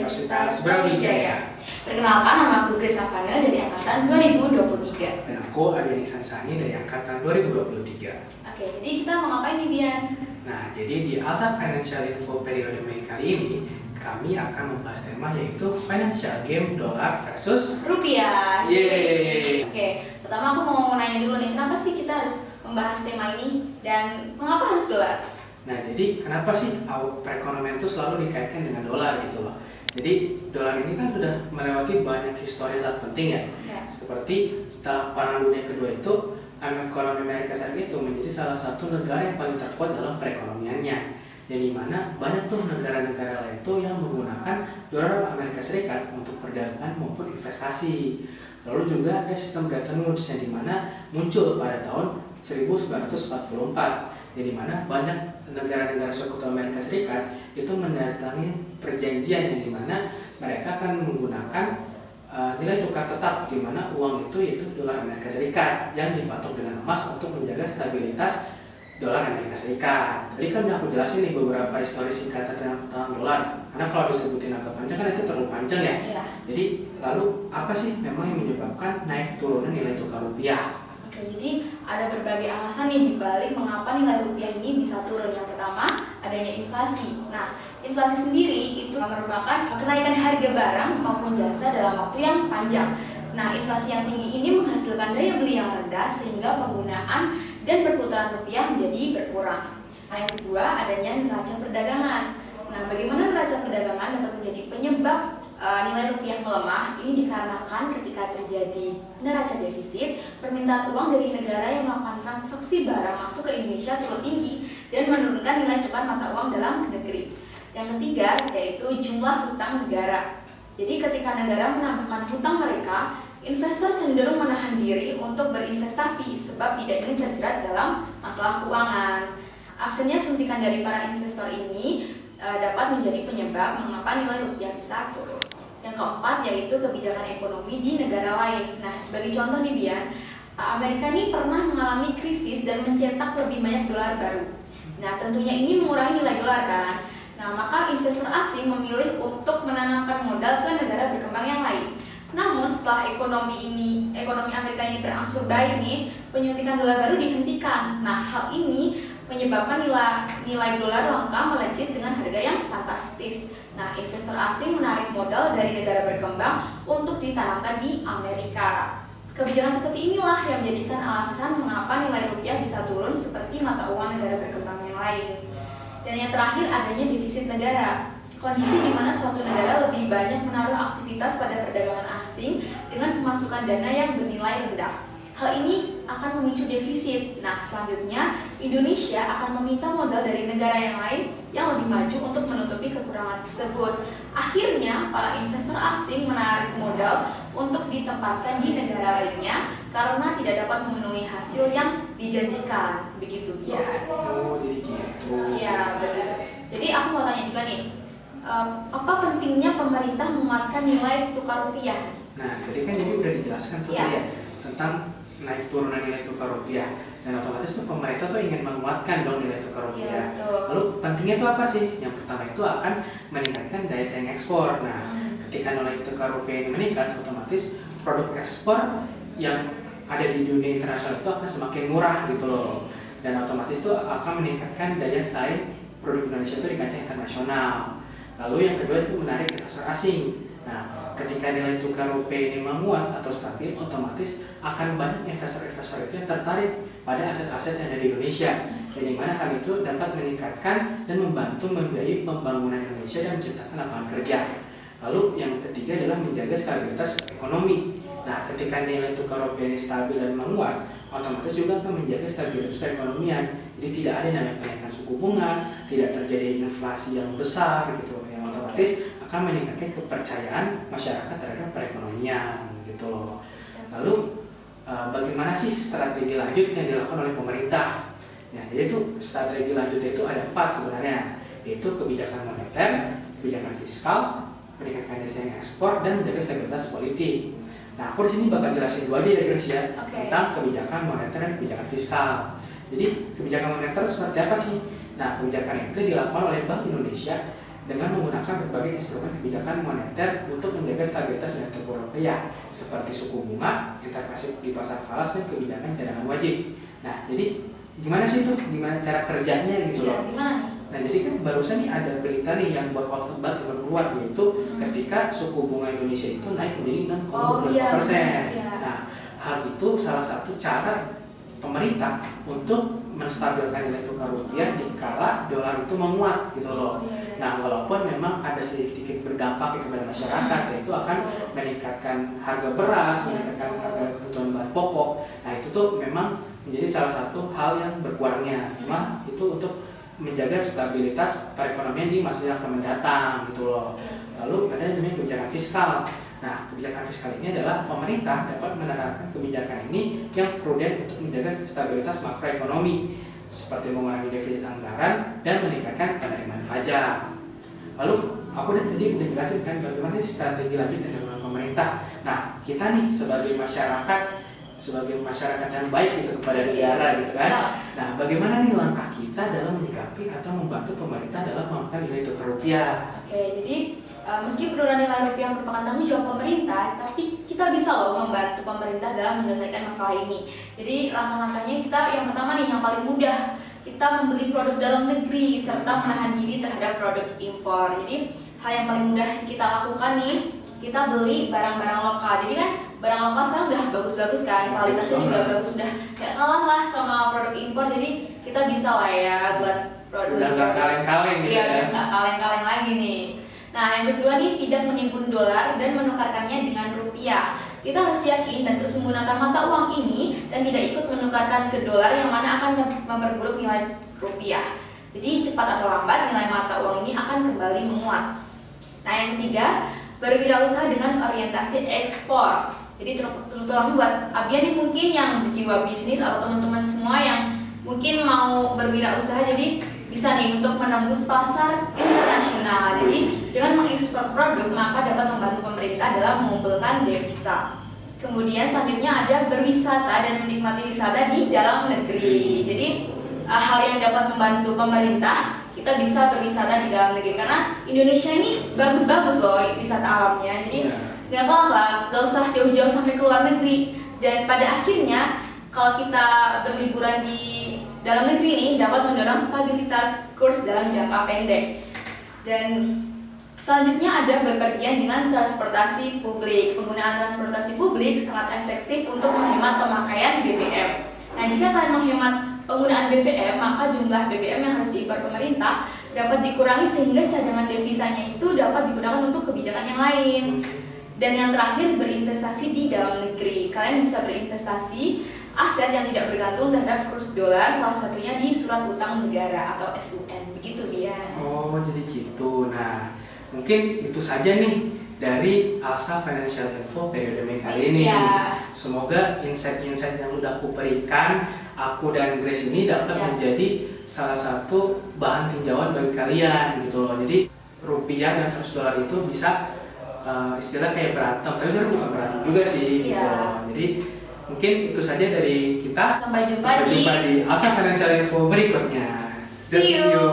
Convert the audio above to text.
Universitas Brawijaya. Perkenalkan, nama aku Grace Savana dari Angkatan 2023. Dan aku Arya Sansani dari Angkatan 2023. Oke, jadi kita mau ngapain nih, Bian? Nah, jadi di Alsa Financial Info periode Mei kali ini, kami akan membahas tema yaitu Financial Game Dolar versus Rupiah. Yeay. Oke, pertama aku mau nanya dulu nih, kenapa sih kita harus membahas tema ini dan mengapa harus dolar? Nah, jadi kenapa sih perekonomian itu selalu dikaitkan dengan dolar gitu loh. Jadi dolar ini kan sudah melewati banyak histori yang sangat penting ya. Seperti setelah Perang Dunia Kedua itu, ekonomi Amerika Serikat itu menjadi salah satu negara yang paling terkuat dalam perekonomiannya. Yang dimana banyak tuh negara-negara lain itu yang menggunakan dolar Amerika Serikat untuk perdagangan maupun investasi. Lalu juga ada sistem Bretton Woods yang dimana muncul pada tahun 1944. Yang dimana banyak negara-negara sekutu Amerika Serikat itu menandatangani perjanjian yang dimana mereka akan menggunakan nilai tukar tetap, di mana uang itu yaitu dolar Amerika Serikat yang dipatok dengan emas untuk menjaga stabilitas dolar Amerika Serikat. Tadi kan udah aku jelasin nih beberapa histori singkat tentang dolar, karena kalau disebutin agak panjang kan itu terlalu panjang ya. Jadi lalu apa sih memang yang menyebabkan naik turunnya nilai tukar rupiah? Oke, jadi ada berbagai alasan nih dibalik mengapa nilai rupiah ini bisa turun. Yang pertama, adanya inflasi. Nah, inflasi sendiri itu merupakan kenaikan harga barang maupun jasa dalam waktu yang panjang. Nah, inflasi yang tinggi ini menghasilkan daya beli yang rendah sehingga penggunaan dan perputaran rupiah menjadi berkurang. Nah, yang kedua, adanya neraca perdagangan. Nah, bagaimana neraca perdagangan dapat menjadi penyebab nilai rupiah melemah? Ini dikarenakan ketika terjadi neraca defisit, permintaan uang dari negara yang melakukan transaksi barang masuk ke Indonesia turun tinggi dan menurunkan nilai tukar mata uang dalam negeri. Yang ketiga, yaitu jumlah hutang negara. Jadi ketika negara menambahkan hutang mereka, investor cenderung menahan diri untuk berinvestasi sebab tidak ingin terjerat dalam masalah keuangan. Absennya suntikan dari para investor ini dapat menjadi penyebab mengapa nilai rupiah bisa turun. Yang keempat, yaitu kebijakan ekonomi di negara lain. Nah, sebagai contoh nih Bian, Amerika ini pernah mengalami krisis dan mencetak lebih banyak dolar baru. Nah, tentunya ini mengurangi nilai dolar kan. Nah, maka investor asing memilih untuk menanamkan modal ke negara berkembang yang lain. Namun setelah ekonomi Amerika ini berangsur baik nih, penyuntikan dolar baru dihentikan. Nah, hal ini menyebabkan nilai dolar langka melejit dengan harga yang fantastis. Nah, investor asing menarik modal dari negara berkembang untuk ditanamkan di Amerika. Kebijakan seperti inilah yang menjadikan alasan mengapa nilai rupiah bisa turun seperti mata uang negara berkembang yang lain. Dan yang terakhir, adanya defisit negara. Kondisi di mana suatu negara lebih banyak menaruh aktivitas pada perdagangan asing dengan pemasukan dana yang bernilai rendah. Hal ini akan memicu defisit. Nah, selanjutnya Indonesia akan meminta modal dari negara yang lain yang lebih maju untuk menutupi kekurangan tersebut. Akhirnya, para investor asing menarik modal untuk ditempatkan di negara lainnya karena tidak dapat memenuhi hasil yang dijanjikan. Begitu ya. Oh, jadi gitu. Iya, betul. Jadi aku mau tanya juga nih, apa pentingnya pemerintah menguatkan nilai tukar rupiah? Nah, tadi kan jadi udah dijelaskan tuh ya tentang naik turunan nilai tukar rupiah, dan otomatis tuh pemerintah tuh ingin menguatkan dong nilai tukar rupiah. Lalu pentingnya itu apa sih? Yang pertama itu akan meningkatkan daya saing ekspor. Nah, ketika nilai tukar rupiah ini meningkat, otomatis produk ekspor yang ada di dunia internasional itu akan semakin murah gitu loh, dan otomatis itu akan meningkatkan daya saing produk Indonesia itu di kancah internasional. Lalu yang kedua itu menarik investor asing. Nah, ketika nilai tukar rupiah ini menguat atau stabil, otomatis akan banyak investor-investor itu yang tertarik pada aset-aset yang ada di Indonesia. Jadi mana hal itu dapat meningkatkan dan membantu membiayai pembangunan Indonesia dan menciptakan lapangan kerja. Lalu yang ketiga adalah menjaga stabilitas ekonomi. Nah, ketika nilai tukar rupiah ini stabil dan menguat, otomatis juga akan menjaga stabilitas perekonomian. Jadi tidak ada namanya kenaikan suku bunga, tidak terjadi inflasi yang besar gitu, yang otomatis akan meningkatkan kepercayaan masyarakat terhadap perekonomian gitu loh. Lalu bagaimana sih strategi lanjut yang dilakukan oleh pemerintah? Nah, yaitu strategi lanjut itu ada 4 sebenarnya, yaitu kebijakan moneter, kebijakan fiskal, meningkatkan daya saing ekspor, dan menjaga stabilitas politik. Nah, aku di sini bakal jelasin dua aja ya guys ya, tentang kebijakan moneter dan kebijakan fiskal. Jadi kebijakan moneter seperti apa sih? Nah, kebijakan itu dilakukan oleh Bank Indonesia dengan menggunakan berbagai instrumen kebijakan moneter untuk menjaga stabilitas nilai tukar rupiah seperti suku bunga, intervensi di pasar falas, dan kebijakan cadangan wajib. Nah, jadi gimana sih itu? Gimana cara kerjanya gitu loh? Gimana? Nah, jadi kan barusan nih ada berita nih yang buat banget keluar, yaitu ketika suku bunga Indonesia itu naik menjadi 6,25%. Nah, hal itu salah satu cara pemerintah untuk menstabilkan nilai tukar rupiah di kala dolar itu menguat gitu loh. Nah, walaupun memang ada sedikit berdampak kepada masyarakat, yaitu akan meningkatkan harga beras, meningkatkan harga kebutuhan bahan pokok. Nah, itu tuh memang menjadi salah satu hal yang berkurangnya. Cuma itu untuk menjaga stabilitas perekonomian di masa yang akan mendatang gitu loh. Lalu ada yang namanya kebijakan fiskal. Nah, kebijakan fiskal ini adalah pemerintah dapat menerapkan kebijakan ini yang prudent untuk menjaga stabilitas makroekonomi, seperti mengurangi defisit anggaran dan meningkatkan penerimaan pajak. Lalu aku tadi udah jelasin kan bagaimana strategi lanjut yang dilakukan pemerintah. Nah, kita nih sebagai masyarakat yang baik gitu kepada negara gitu kan. Nah, bagaimana nih langkah kita dalam menyikapi atau membantu pemerintah dalam melakukan nilai tukar rupiah? Oke, jadi meski penurunan nilai rupiah merupakan tanggung jawab pemerintah, tapi kita bisa loh membantu pemerintah dalam menyelesaikan masalah ini. Jadi langkah-langkahnya kita yang pertama nih, yang paling mudah, kita membeli produk dalam negeri serta menahan diri terhadap produk impor. Jadi hal yang paling mudah kita lakukan nih, kita beli barang-barang lokal. Jadi kan barang lokal sekarang udah bagus-bagus kan, kualitasnya juga bagus, sudah gak kalah lah sama produk impor. Jadi kita bisa lah ya buat produk. Udah gak kaleng-kaleng gitu. Iya, udah gak kaleng-kaleng lagi nih. Nah, yang kedua nih, tidak menimbun dolar dan menukarkannya dengan rupiah. Kita harus yakin dan terus menggunakan mata uang ini dan tidak ikut menukarkan ke dolar yang mana akan memperburuk nilai rupiah. Jadi cepat atau lambat nilai mata uang ini akan kembali menguat. Nah, yang ketiga, berwirausaha dengan orientasi ekspor. Jadi terutama buat Abian nih mungkin yang berjiwa bisnis atau teman-teman semua yang mungkin mau berwirausaha, jadi bisa nih untuk menembus pasar internasional. Jadi dengan mengekspor produk maka dapat membantu pemerintah dalam mengumpulkan devisa. Kemudian selanjutnya ada berwisata dan menikmati wisata di dalam negeri. Jadi hal yang dapat membantu pemerintah, kita bisa berwisata di dalam negeri karena Indonesia ini bagus-bagus loh wisata alamnya. Jadi nggak kalah lah, nggak usah jauh-jauh sampai ke luar negeri. Dan pada akhirnya kalau kita berliburan di dalam negeri ini dapat mendorong stabilitas kurs dalam jangka pendek. Dan selanjutnya ada bepergian dengan transportasi publik. Penggunaan transportasi publik sangat efektif untuk menghemat pemakaian BBM. Nah, jika kalian menghemat penggunaan BBM, maka jumlah BBM yang harus diimpor pemerintah dapat dikurangi sehingga cadangan devisanya itu dapat digunakan untuk kebijakan yang lain. Dan yang terakhir, berinvestasi di dalam negeri. Kalian bisa berinvestasi aset yang tidak bergantung terhadap kurs dolar, salah satunya di surat utang negara atau SUN. Begitu, Bian. Oh, jadi gitu. Nah, mungkin itu saja nih dari Alsa Financial Info periode Mei kali ini. Semoga insight-insight yang udah aku berikan, aku dan Grace ini dapat menjadi salah satu bahan tinjauan bagi kalian gitu loh. Jadi rupiah dan versus dolar itu bisa istilah kayak berantem, tapi sebenarnya bukan berantem juga sih gitu loh. Jadi mungkin itu saja dari kita. Sampai jumpa di Alsa Financial Info berikutnya. See you.